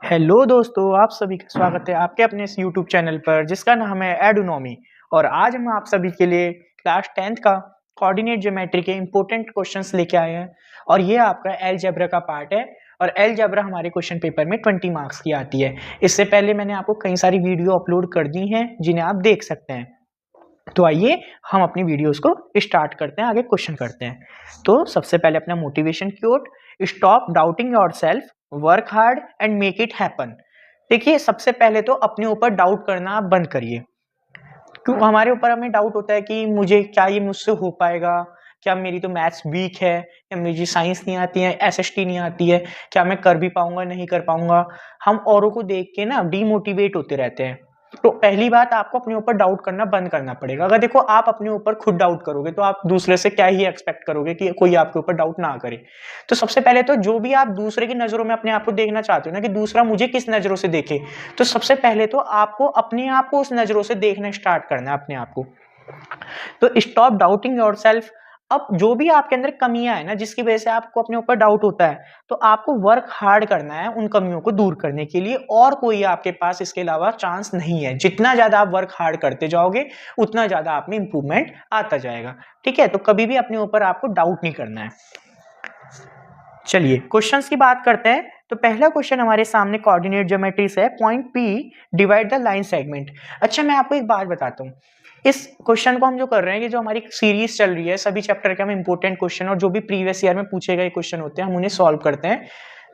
Hello दोस्तों, आप सभी का स्वागत है आपके अपने इस यूट्यूब चैनल पर जिसका नाम है एडोनॉमी। और आज हम आप सभी के लिए क्लास 10th का कोऑर्डिनेट ज्योमेट्री के इंपॉर्टेंट क्वेश्चंस लेके आए हैं। और ये आपका अलजेब्रा का पार्ट है। और अलजेब्रा हमारे क्वेश्चन पेपर में 20 मार्क्स की आती है। इससे पहले मैंने आपको कई सारी वीडियो अपलोड कर दी हैं जिन्हें आप देख सकते हैं। तो आइए हम अपनी वीडियोस को स्टार्ट करते हैं, आगे क्वेश्चन करते हैं। तो सबसे पहले अपना motivation quote, stop doubting yourself, work hard and make it happen. देखिए, सबसे पहले तो अपने ऊपर डाउट करना आप बंद करिए। क्यों हमारे ऊपर हमें डाउट होता है कि मुझे क्या ये मुझसे हो पाएगा, क्या मेरी तो मैथ्स वीक है, या मुझे साइंस नहीं आती है, एसएसटी नहीं आती है, क्या मैं कर भी पाऊंगा नहीं कर पाऊंगा। हम औरों को देख के ना डीमोटिवेट होते रहते हैं। तो पहली बात, आपको अपने ऊपर डाउट करना बंद करना पड़ेगा। अगर देखो आप अपने ऊपर खुद डाउट करोगे तो आप दूसरे से क्या ही एक्सपेक्ट करोगे कि कोई आपके ऊपर डाउट ना करे। तो सबसे पहले तो जो भी आप दूसरे की नजरों में अपने आप को देखना चाहते हो ना, कि दूसरा मुझे किस नजरों से देखे, तो सबसे पहले तो आपको अपने आप को उस नजरों से देखना स्टार्ट करना है अपने आप को। तो स्टॉप डाउटिंग योरसेल्फ। अब जो भी आपके अंदर कमियां है ना, जिसकी वजह से आपको अपने ऊपर डाउट होता है, तो आपको वर्क हार्ड करना है उन कमियों को दूर करने के लिए। और कोई आपके पास इसके अलावा चांस नहीं है। जितना ज्यादा आप वर्क हार्ड करते जाओगे उतना ज्यादा आप में इंप्रूवमेंट आता जाएगा। ठीक है, तो कभी भी अपने ऊपर आपको डाउट नहीं करना है। चलिए क्वेश्चंस की बात करते हैं। तो पहला क्वेश्चन हमारे सामने कोऑर्डिनेट ज्योमेट्री से है, point P divide the line segment. अच्छा, मैं आपको एक बात बताता हूँ। इस क्वेश्चन को हम जो कर रहे हैं, कि जो हमारी सीरीज चल रही है सभी चैप्टर के हम इंपॉर्टेंट क्वेश्चन और जो भी प्रीवियस ईयर में पूछे गए क्वेश्चन होते हैं हम उन्हें सॉल्व करते हैं।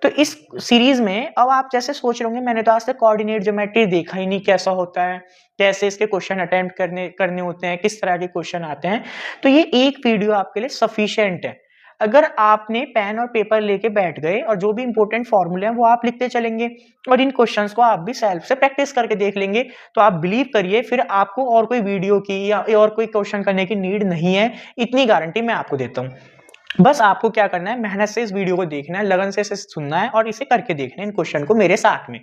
तो इस सीरीज में अब आप जैसे सोच रहे होंगे, मैंने तो आज तक कोऑर्डिनेट ज्योमेट्री देखा ही नहीं, कैसा होता है, कैसे इसके क्वेश्चन अटेम्प्ट करने होते हैं, किस तरह के क्वेश्चन आते हैं। तो ये एक वीडियो आपके लिए सफिशिएंट है। अगर आपने पेन और पेपर लेके बैठ गए और जो भी इंपॉर्टेंट फॉर्मूले हैं वो आप लिखते चलेंगे और इन क्वेश्चंस को आप भी सेल्फ से प्रैक्टिस करके देख लेंगे, तो आप बिलीव करिए फिर आपको और कोई वीडियो की या और कोई क्वेश्चन करने की नीड नहीं है। इतनी गारंटी मैं आपको देता हूँ। बस आपको क्या करना है, मेहनत से इस वीडियो को देखना है, लगन से इसे सुनना है और इसे करके देखना है इन क्वेश्चन को मेरे साथ में।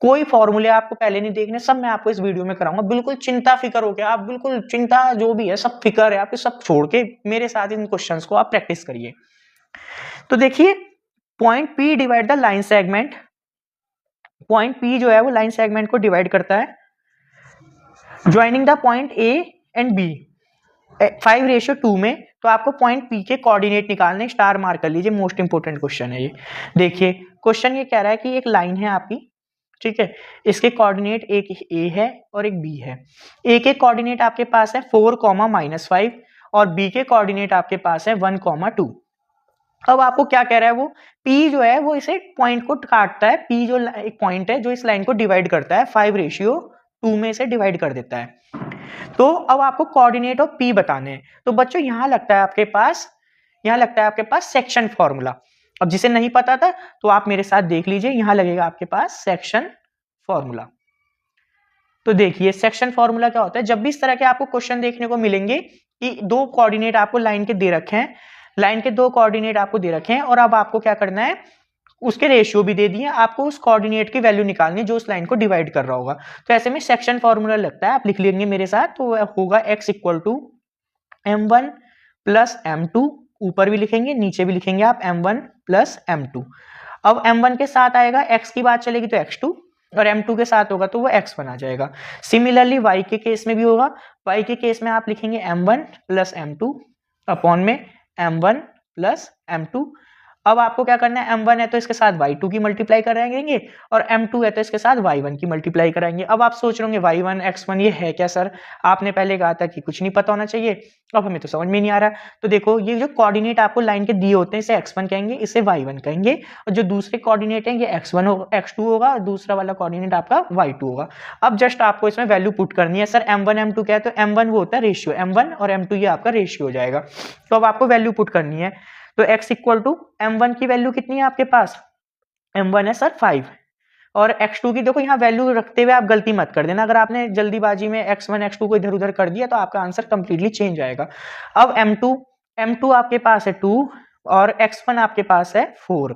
कोई फॉर्मूले आपको पहले नहीं देखने, सब मैं आपको इस वीडियो में कराऊंगा। बिल्कुल चिंता फिक्र हो गया, आप बिल्कुल चिंता जो भी है सब फिक्र है आपके, सब छोड़ के मेरे साथ इन क्वेश्चंस को आप प्रैक्टिस करिए। तो देखिए, point P divide the line segment. Point P जो है वो लाइन सेगमेंट को डिवाइड करता है। Joining the point A and B 5:2 में। तो आपको पॉइंट पी के कोऑर्डिनेट निकालने, स्टार मार्क कर लीजिए, मोस्ट इंपोर्टेंट क्वेश्चन है ये। देखिए क्वेश्चन ये कह रहा है कि एक लाइन है आपकी, ठीक है, इसके कोऑर्डिनेट एक ए है और एक बी है। ए के कोऑर्डिनेट आपके पास है 4, -5 और बी के कोऑर्डिनेट आपके पास है 1, 2। अब आपको क्या कह रहा है, वो P जो है वो इसे पॉइंट को काटता है। P जो एक पॉइंट है जो इस लाइन को डिवाइड करता है, 5:2 में इसे डिवाइड कर देता है। तो अब आपको कोऑर्डिनेट ऑफ P बताने हैं। तो बच्चों यहां लगता है आपके पास सेक्शन फॉर्मूला। अब जिसे नहीं पता था तो आप मेरे साथ देख लीजिए, यहां लगेगा आपके पास सेक्शन फॉर्मूला। तो देखिए सेक्शन फॉर्मूला क्या होता है। जब भी इस तरह के आपको क्वेश्चन देखने को मिलेंगे कि दो कोऑर्डिनेट आपको लाइन के दे रखे हैं, लाइन के दो कोऑर्डिनेट आपको दे रखे हैं और अब आपको क्या करना है, उसके रेशियो भी दे दिए, आपको उस कोऑर्डिनेट की वैल्यू निकालनी जो उस लाइन को डिवाइड कर रहा होगा। तो ऐसे में सेक्शन फॉर्मूला लगता है, आप लिख लेंगे मेरे साथ। तो होगा x = m1 + m2। ऊपर भी लिखेंगे नीचे भी लिखेंगे आप m1 + m2। अब m1 के साथ आएगा, x की बात चलेगी तो x2 और m2 के साथ होगा तो वो x1 आ जाएगा। सिमिलरली y के केस में भी होगा। y के केस में आप लिखेंगे m1 + m2 अपॉन में m1 + m2। अब आपको क्या करना है, m1 है तो इसके साथ y2 की मल्टीप्लाई कराएंगे और m2 है तो इसके साथ y1 की मल्टीप्लाई कराएंगे। अब आप सोच रहे होंगे y1 x1 ये है क्या सर, आपने पहले कहा था कि कुछ नहीं पता होना चाहिए, अब हमें तो समझ में नहीं आ रहा। तो देखो ये जो कोऑर्डिनेट आपको लाइन के दिए होते हैं इसे x1 कहेंगे, इसे y1 कहेंगे, और जो दूसरे कोऑर्डिनेट हैं ये x1 होगा, x2 होगा और दूसरा वाला कोऑर्डिनेट आपका y2 होगा। अब जस्ट आपको इसमें वैल्यू पुट करनी है। सर m1 m2 क्या है, तो m1 वो होता है रेशियो, m1 और m2 ये आपका रेशियो हो जाएगा। तो अब आपको वैल्यू पुट करनी है। तो x = m1 की वैल्यू कितनी है आपके पास, m1 है सर 5 और x2 की देखो यहाँ वैल्यू रखते हुए आप गलती मत कर देना। अगर आपने जल्दीबाजी में x1 x2 को इधर उधर कर दिया तो आपका आंसर कंप्लीटली चेंज आएगा। अब m2 आपके पास है 2 और x1 आपके पास है 4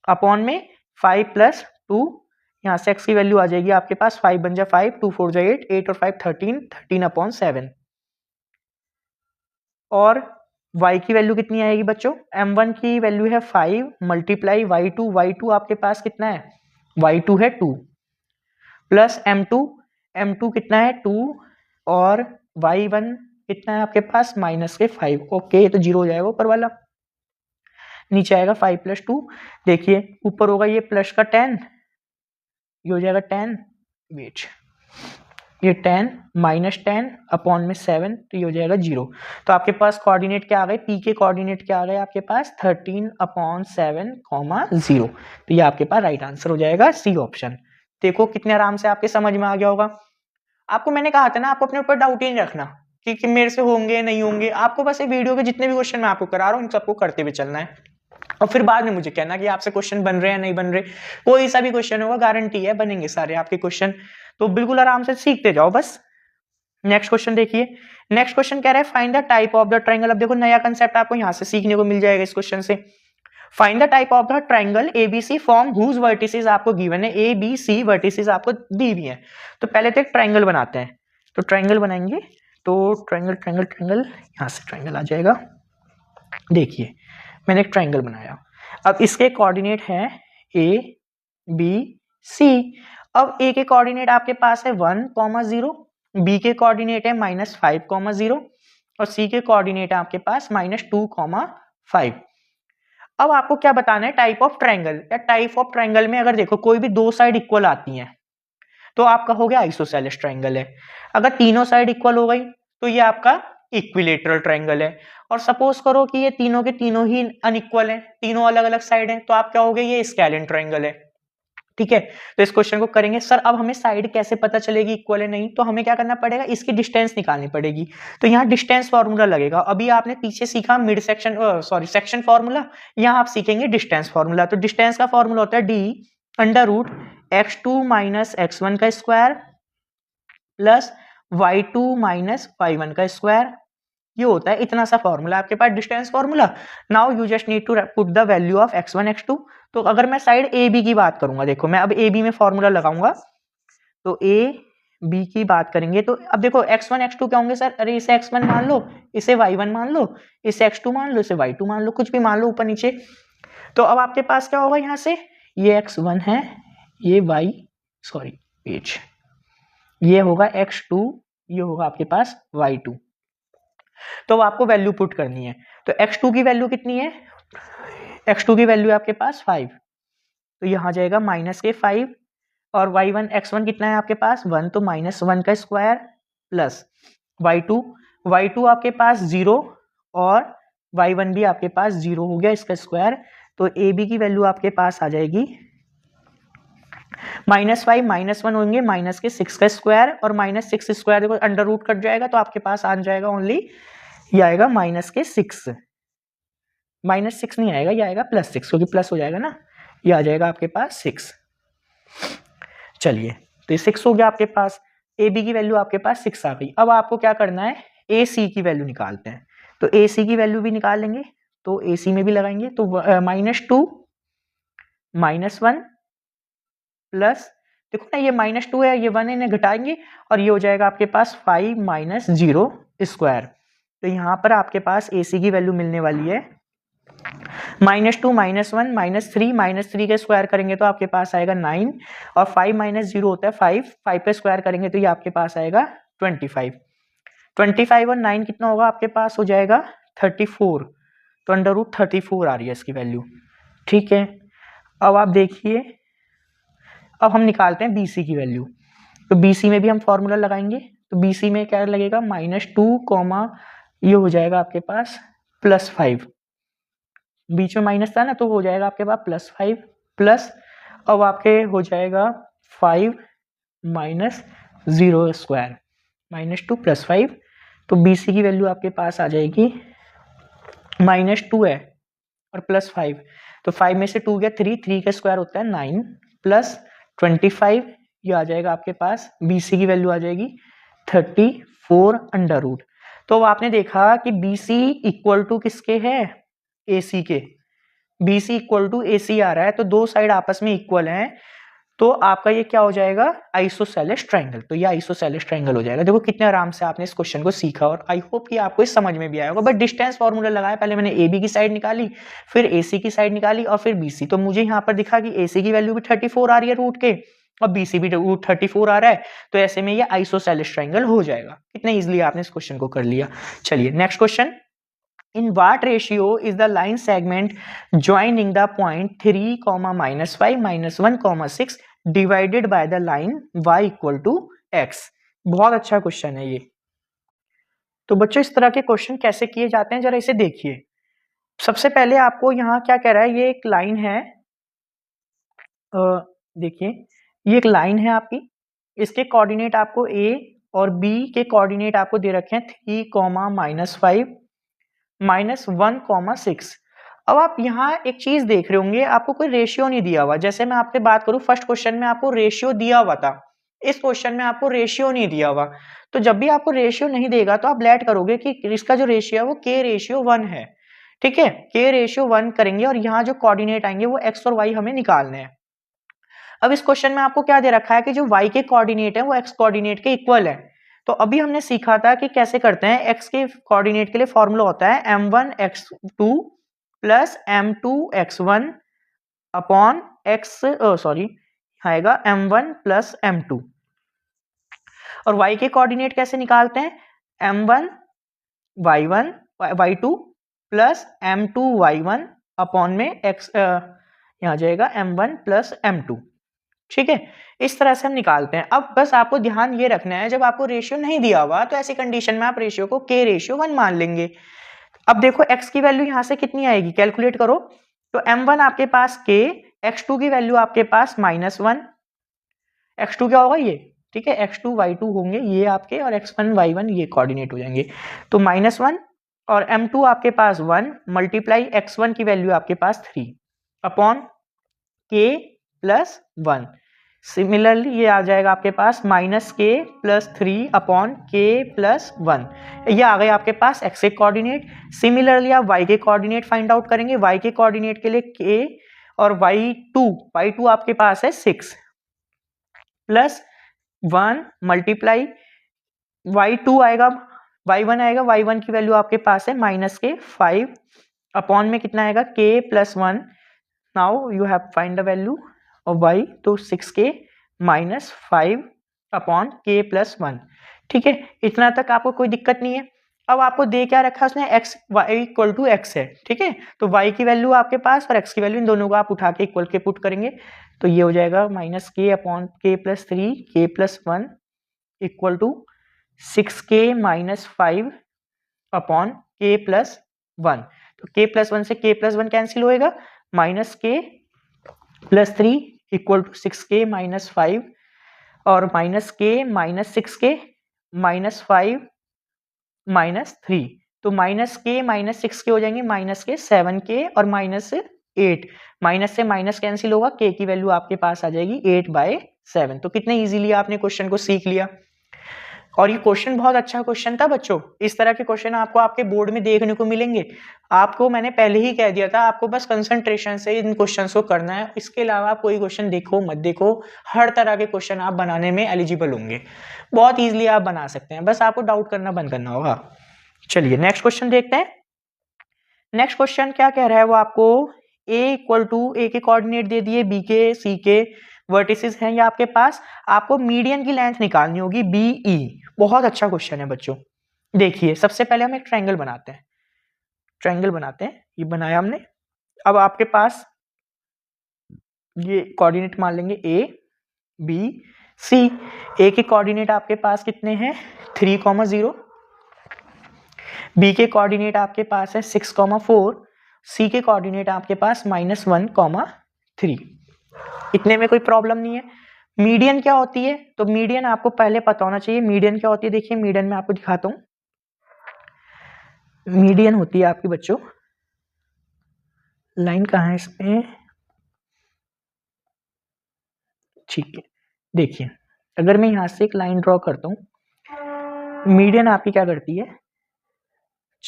अपॉन में 5 + 2। यहाँ से x की वैल्यू आ जाएगी आपके पास, 5 बन जाए 5, 2 4 जाए 8, 8 और 5 13/7। और y की वैल्यू कितनी आएगी बच्चों, m1 की वैल्यू है 5 × y2 आपके पास कितना है y2 है 2 प्लस m2 कितना है 2 और y1 कितना है आपके पास माइनस के 5। ओके, ये तो 0 हो जाएगा ऊपर वाला, नीचे आएगा 5 प्लस 2। देखिए ऊपर होगा ये प्लस का 10, ये हो जाएगा 10, वेट, ये 10 माइनस 10 अपॉन में 7, तो ये हो जाएगा 0। तो आपके पास कोऑर्डिनेट क्या आ गए, पी के कोऑर्डिनेट क्या आ गए आपके पास 13/7, 0। तो ये आपके पास राइट आंसर हो जाएगा सी ऑप्शन। देखो कितने आराम से आपके समझ में आ गया होगा। आपको मैंने कहा था ना, आपको अपने ऊपर डाउट ही नहीं रखना कि मेरे से होंगे नहीं होंगे, आपको बस ये वीडियो के जितने भी क्वेश्चन मैं आपको करा रहा हूँ इन सबको करते हुए चलना है, और फिर बाद में मुझे कहना कि आपसे क्वेश्चन बन रहे हैं नहीं बन रहे। कोई सा भी क्वेश्चन होगा गारंटी है बनेंगे सारे आपके क्वेश्चन, तो बिल्कुल आराम से सीखते जाओ बस। नेक्स्ट क्वेश्चन देखिए, नेक्स्ट क्वेश्चन कह रहा है find the type of the triangle. अब देखो नया कंसेप्ट आपको यहां से सीखने को मिल जाएगा इस क्वेश्चन से। Find the type of the triangle ABC from whose vertices आपको गिवन है, ए बी सी वर्टिसेस आपको दी हुई है। तो पहले तो एक ट्रायंगल बनाते हैं, तो ट्रायंगल बनाएंगे, तो ट्रायंगल यहां से ट्रायंगल आ जाएगा। देखिए मैंने एक ट्रायंगल बनाया, अब इसके कोऑर्डिनेट है ए बी सी। अब ए के कोऑर्डिनेट आपके पास है 1,0, बी के कोऑर्डिनेट है -5,0 और सी के कोऑर्डिनेट है आपके पास -2,5। अब आपको क्या बताना है, टाइप ऑफ ट्रायंगल। या टाइप ऑफ ट्रायंगल में अगर देखो कोई भी दो साइड इक्वल आती हैं तो आप कहोगे आइसोसेलेस ट्रायंगल है। अगर तीनों साइड इक्वल हो गई तो ये आपका इक्विलेटरल ट्रायंगल है। और सपोज करो कि ये तीनों के तीनों ही अनइक्वल हैं, तीनों अलग अलग साइड हैं, तो आप क्या होगे, ये स्केलिन ट्रायंगल है। ठीक है, तो इस क्वेश्चन को करेंगे। सर अब हमें साइड कैसे पता चलेगी इक्वल है नहीं, तो हमें क्या करना पड़ेगा, इसकी डिस्टेंस निकालनी पड़ेगी। तो यहाँ डिस्टेंस फॉर्मूला लगेगा। अभी आपने पीछे सीखा मिड सेक्शन सेक्शन फॉर्मूला, यहाँ आप सीखेंगे डिस्टेंस फॉर्मूला। तो डिस्टेंस का फॉर्मूला होता है d√x2 - x1 का स्क्वायर प्लस y2 - y1 का स्क्वायर। ये होता है इतना सा फॉर्मूला आपके पास distance formula. Now you just need to put the value of x1 x2। तो अगर मैं साइड ए बी की बात करूंगा, देखो मैं अब ए बी में फॉर्मूला लगाऊंगा, तो ए बी की बात करेंगे तो अब देखो x1 x2 क्या होंगे सर, अरे इसे x1 मान लो, इसे y1 मान लो, इसे x2 मान लो, इसे y2 मान लो, कुछ भी मान लो ऊपर नीचे। तो अब आपके पास क्या होगा, यहाँ से ये x1 है, ये ये होगा x2, ये होगा आपके पास y2। तो आपको वैल्यू पुट करनी है। तो x2 की वैल्यू कितनी है, x2 की वैल्यू आपके पास 5, तो यहाँ जाएगा -5। और y1 x1 कितना है आपके पास 1, तो -1 का स्क्वायर प्लस y2 आपके पास 0 और y1 भी आपके देखो 0 हो गया इसका स्क्वायर। तो ए बी की वैल्यू आपके पास आ जाएगी -5 -1 होंगे माइनस के 6 का स्क्वायर और -6 स्क्वायर देखो अंडर रूट कट जाएगा, तो आपके पास आ जाएगा ओनली ये आएगा -6 नहीं आएगा, ये आएगा +6 क्योंकि प्लस हो जाएगा ना, ये आ जाएगा आपके पास 6। चलिए तो ये 6 हो गया आपके पास, ए बी की वैल्यू आपके पास 6 आ गई। अब आपको क्या करना है, ए सी की वैल्यू निकालते हैं। तो ए सी की वैल्यू भी निकाल लेंगे, तो ए सी में भी लगाएंगे, तो -2 -1 प्लस देखो ना ये -2 है, ये 1 इन्हें घटाएंगे और ये हो जाएगा आपके पास 5 - 0 स्क्वायर। तो यहाँ पर आपके पास ए सी की वैल्यू मिलने वाली है -2 -1 -3 का स्क्वायर करेंगे तो आपके पास आएगा 9 और 5 - 0 होता है 5 पे स्क्वायर करेंगे तो ये आपके पास आएगा 25 और 9 कितना होगा आपके पास हो जाएगा 34। तो √34 आ रही है इसकी वैल्यू। ठीक है, अब आप देखिए, अब हम निकालते हैं BC की वैल्यू। तो BC में भी हम फॉर्मूला लगाएंगे, तो BC में क्या लगेगा -2, ये हो जाएगा आपके पास +5, बीच में माइनस था ना तो हो जाएगा आपके पास +5 प्लस, अब आपके हो जाएगा 5 - 0 स्क्वायर -2 + 5। तो BC की वैल्यू आपके पास आ जाएगी -2 है और +5, तो 5 में से 2 गया 3 का स्क्वायर होता है 9 प्लस 25, ये आ जाएगा आपके पास BC की वैल्यू आ जाएगी 34 अंडर रूट। तो आपने देखा कि BC इक्वल टू किसके है, AC के। BC इक्वल टू AC आ रहा है, तो दो साइड आपस में इक्वल हैं, तो आपका ये क्या हो जाएगा, आइसोसेलेस ट्रायंगल। तो ये आइसोसेलेस ट्रायंगल हो जाएगा। देखो कितने आराम से आपने इस क्वेश्चन को सीखा और आई होप कि आपको इस समझ में भी आया होगा। बट डिस्टेंस फॉर्मूला लगाया, पहले मैंने ए बी की साइड निकाली, फिर ए सी की साइड निकाली और फिर बी सी। तो मुझे यहाँ पर दिखा कि ए सी की वैल्यू भी 34 आ रही है रूट के और बी सी भी रूट 34 आ रहा है, तो ऐसे में ये आइसोसेलेस ट्रायंगल हो जाएगा। कितने इजिली आपने इस क्वेश्चन को कर लिया। चलिए next question, in what ratio is the line segment joining the point 3, -5, -1, 6 divided by the line y equal to x। बहुत अच्छा क्वेश्चन है ये। तो बच्चों इस तरह के क्वेश्चन कैसे किए जाते हैं जरा इसे देखिए। सबसे पहले आपको यहाँ क्या कह रहा है, ये एक लाइन है, देखिए ये एक लाइन है आपकी, इसके कोऑर्डिनेट आपको a और b के कोऑर्डिनेट आपको दे रखे हैं 3, -5, -1, 6। अब आप यहाँ एक चीज देख रहे होंगे, आपको कोई रेशियो नहीं दिया हुआ। जैसे मैं आपसे बात करूं, फर्स्ट क्वेश्चन में आपको रेशियो दिया हुआ था, इस क्वेश्चन में आपको रेशियो नहीं दिया हुआ। तो जब भी आपको रेशियो नहीं देगा तो आप लेट करोगे कि इसका जो रेशियो है वो k रेशियो 1 है। ठीक है, k रेशियो 1 करेंगे और यहाँ जो कोऑर्डिनेट आएंगे वो x और y हमें निकालने हैं। अब इस क्वेश्चन में आपको क्या दे रखा है कि जो y के कोऑर्डिनेट है वो x कोऑर्डिनेट के इक्वल है। तो अभी हमने सीखा था कि कैसे करते हैं, x के कोऑर्डिनेट के लिए फॉर्मूला होता है m1x2 plus m2x1 upon x आएगा m1 प्लस m2। और y के कोऑर्डिनेट कैसे निकालते हैं, m1 y1 y2 plus m2 y1 upon में x यहाँ जाएगा m1 प्लस m2। ठीक है, इस तरह से हम निकालते हैं। अब बस आपको ध्यान ये रखना है, जब आपको रेशियो नहीं दिया हुआ तो ऐसी कंडीशन में आप रेशियो को k रेशियो 1 मान लेंगे। अब देखो x की वैल्यू यहां से कितनी आएगी, कैलकुलेट करो। तो m1 आपके पास k, x2 की वैल्यू आपके पास -1, x2 क्या होगा ये, ठीक है, x2 y2 होंगे ये आपके, और x1 y1 ये कोऑर्डिनेट हो जाएंगे। तो -1 और m2 आपके पास 1 मल्टीप्लाई x1 की वैल्यू आपके पास 3 अपॉन k प्लस 1। सिमिलरली ये आ जाएगा आपके पास -k plus 3 upon k plus 1। ये आ गए आपके पास x के कोऑर्डिनेट। सिमिलरली आप y के कोऑर्डिनेट फाइंड आउट करेंगे। y के कोऑर्डिनेट के लिए k और y2 आपके पास है 6 प्लस 1 मल्टीप्लाई y2 आएगा, y1 आएगा, y1 की वैल्यू आपके पास है -k 5 अपॉन में कितना आएगा k plus 1। Now you have find the value और y, तो 6k minus 5 upon k plus 1। ठीक है, इतना तक आपको कोई दिक्कत नहीं है। अब आपको दे क्या रखा है उसने, x y equal to x है। ठीक है, तो y की वैल्यू आपके पास और x की वैल्यू, इन दोनों को आप उठा के इक्वल के पुट करेंगे तो ये हो जाएगा -k upon k plus 3 k plus 1 equal to 6k minus 5 upon k plus 1। तो k प्लस 1 से k प्लस 1 कैंसिल होएगा, -k plus 3 equal to 6k minus 5 और -k minus 6k minus 5 minus 3। तो -k माइनस 6k हो जाएंगे -k 7k और -8। Minus से minus cancel होगा, k की वैल्यू आपके पास आ जाएगी 8/7। तो कितने इजीली आपने क्वेश्चन को सीख लिया। और ये क्वेश्चन बहुत अच्छा क्वेश्चन था बच्चों। इस तरह के क्वेश्चन आपको आपके बोर्ड में देखने को मिलेंगे। आपको मैंने पहले ही कह दिया था, आपको बस कंसंट्रेशन से इन क्वेश्चंस को करना है। इसके अलावा आप कोई क्वेश्चन देखो मत देखो, हर तरह के क्वेश्चन आप बनाने में एलिजिबल होंगे। बहुत इजीली आप बना सकते हैं, बस आपको डाउट करना बंद करना होगा। चलिए नेक्स्ट क्वेश्चन देखते हैं। नेक्स्ट क्वेश्चन क्या कह रहा है वो आपको, a इक्वल टू, a के कोऑर्डिनेट दे दिए, b के c के वर्टिसेस हैं ये आपके पास। आपको मीडियन की लेंथ निकालनी होगी BE। बहुत अच्छा क्वेश्चन है बच्चों। देखिए सबसे पहले हम एक ट्रायंगल बनाते हैं, ये बनाया हमने। अब आपके पास ये कोऑर्डिनेट मान लेंगे A B C। A के कोऑर्डिनेट आपके पास कितने हैं 3,0, B के कोऑर्डिनेट आपके पास है 6,4, C के कोऑर्डिनेट आपके पास -1,3। इतने में कोई प्रॉब्लम नहीं है। मीडियन क्या होती है, तो मीडियन आपको पहले पता होना चाहिए। मीडियन क्या होती है, देखिए मीडियन में आपको दिखाता हूं। मीडियन होती है आपकी बच्चों, लाइन कहाँ है इसमें, ठीक है, देखिए अगर मैं यहां से एक लाइन ड्रॉ करता हूं, मीडियन आपकी क्या करती है,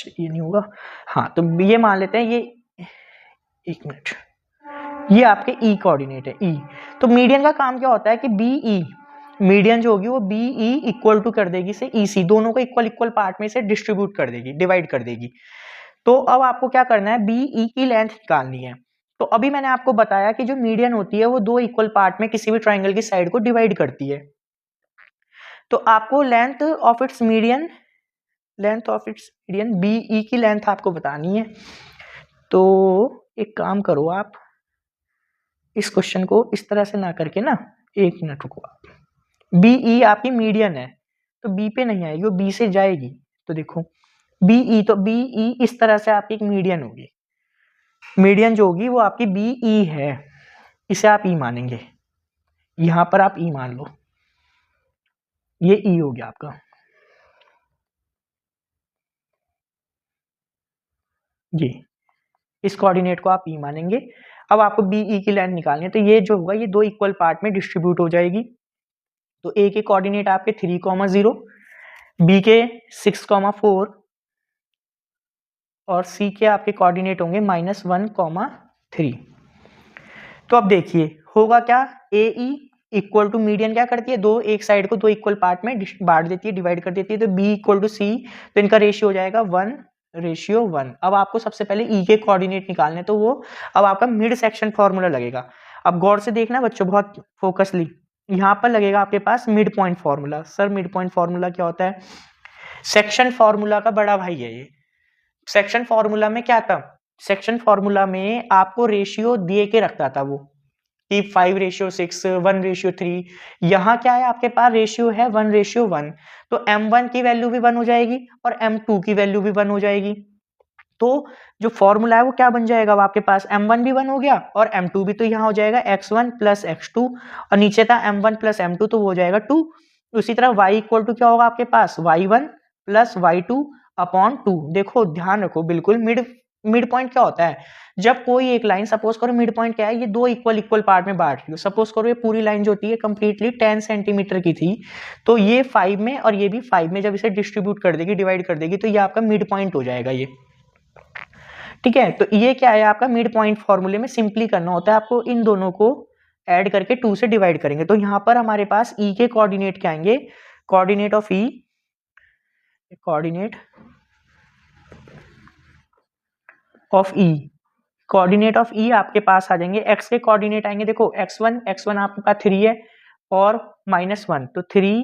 ये नहीं होगा, हाँ तो ये मान लेते हैं, ये 1 मिनट, ये आपके ई कोऑर्डिनेट है, ई। तो मीडियन का काम क्या होता है कि बी ई, मीडियन जो होगी वो बी ई इक्वल टू कर देगी से ई सी, दोनों को इक्वल इक्वल पार्ट में से डिस्ट्रीब्यूट कर देगी, डिवाइड कर देगी। तो अब आपको क्या करना है, बी ई की लेंथ निकालनी है। तो अभी मैंने आपको बताया कि जो मीडियन होती है वो दो इक्वल पार्ट में किसी भी ट्राइंगल की साइड को डिवाइड करती है। तो आपको length of its median, B E की लेंथ आपको बतानी है। तो एक काम करो, आप इस क्वेश्चन को इस तरह से ना करके ना, एक मिनट रुको आप, बी ई आपकी मीडियन है तो बी पे नहीं आएगी, वो बी से जाएगी। तो देखो बी ई, तो बी ई इस तरह से आपकी एक मीडियन होगी, मीडियन जो होगी वो आपकी बी ई है, इसे आप ई मानेंगे, यहां पर आप ई मान लो, ये ई हो गया आपका। जी, इस कोऑर्डिनेट को आप ई मानेंगे। अब आपको बी ई की लेंथ निकालनी है, तो ये जो होगा ये दो इक्वल पार्ट में डिस्ट्रीब्यूट हो जाएगी। तो ए के कोऑर्डिनेट आपके 3,0, बी के 6,4 और सी के आपके कोऑर्डिनेट होंगे -1,3। तो अब देखिए होगा क्या, ए ई इक्वल टू मीडियन क्या करती है, दो एक साइड को दो इक्वल पार्ट में बांट देती है, डिवाइड कर देती है। तो बी इक्वल टू सी, तो इनका रेशियो हो जाएगा 1:1। अब आपको सबसे पहले ई के कोऑर्डिनेट निकालने, तो वो अब आपका मिड सेक्शन फॉर्मूला लगेगा। अब गौर से देखना बच्चों, बहुत फोकसली, यहाँ पर लगेगा आपके पास mid point formula. Sir mid point formula क्या होता है, सेक्शन फॉर्मूला का बड़ा भाई है ये। सेक्शन फॉर्मूला में क्या था, सेक्शन फॉर्मूला में आपको रेशियो दे के रखता था वो, कि 5:6, 1:3। यहाँ क्या है आपके पास, रेशियो है 1:1। तो m1 की वैल्यू भी 1 हो जाएगी और m2 की वैल्यू भी 1 हो जाएगी। तो जो फॉर्मूला है वो क्या बन जाएगा, अब आपके पास m1 भी 1 हो गया और m2 भी, तो यहाँ हो जाएगा x1 प्लस x2, और नीचे था m1 प्लस m2, तो वो हो जाएगा 2। उसी तरह y इक्वल टू क्या होगा आपके पास, y1 प्लस y2 अपॉन 2। देखो ध्यान रखो बिल्कुल, मिड पॉइंट क्या होता है, जब कोई एक लाइन, सपोज करो मिड पॉइंट क्या है, ये दो इक्वल पार्ट में बांट ली। सपोज करो ये पूरी लाइन जो होती है कंप्लीटली 10 सेंटीमीटर की थी, तो ये 5 में और ये भी 5 में जब इसे डिस्ट्रीब्यूट कर देगी, डिवाइड कर देगी, तो ये आपका मिड पॉइंट हो जाएगा ये। ठीक है, तो ये क्या है आपका मिड पॉइंट फॉर्मूले में सिंपली करना होता है आपको, इन दोनों को ऐड करके 2 से डिवाइड करेंगे। तो यहाँ पर हमारे पास ई के कोऑर्डिनेट क्या आएंगे, coordinate of E, coordinate of E, coordinate of E आपके पास आ जाएंगे। एक्स के कोऑर्डिनेट आएंगे, देखो x1 आपके पास 3 है और -1, तो 3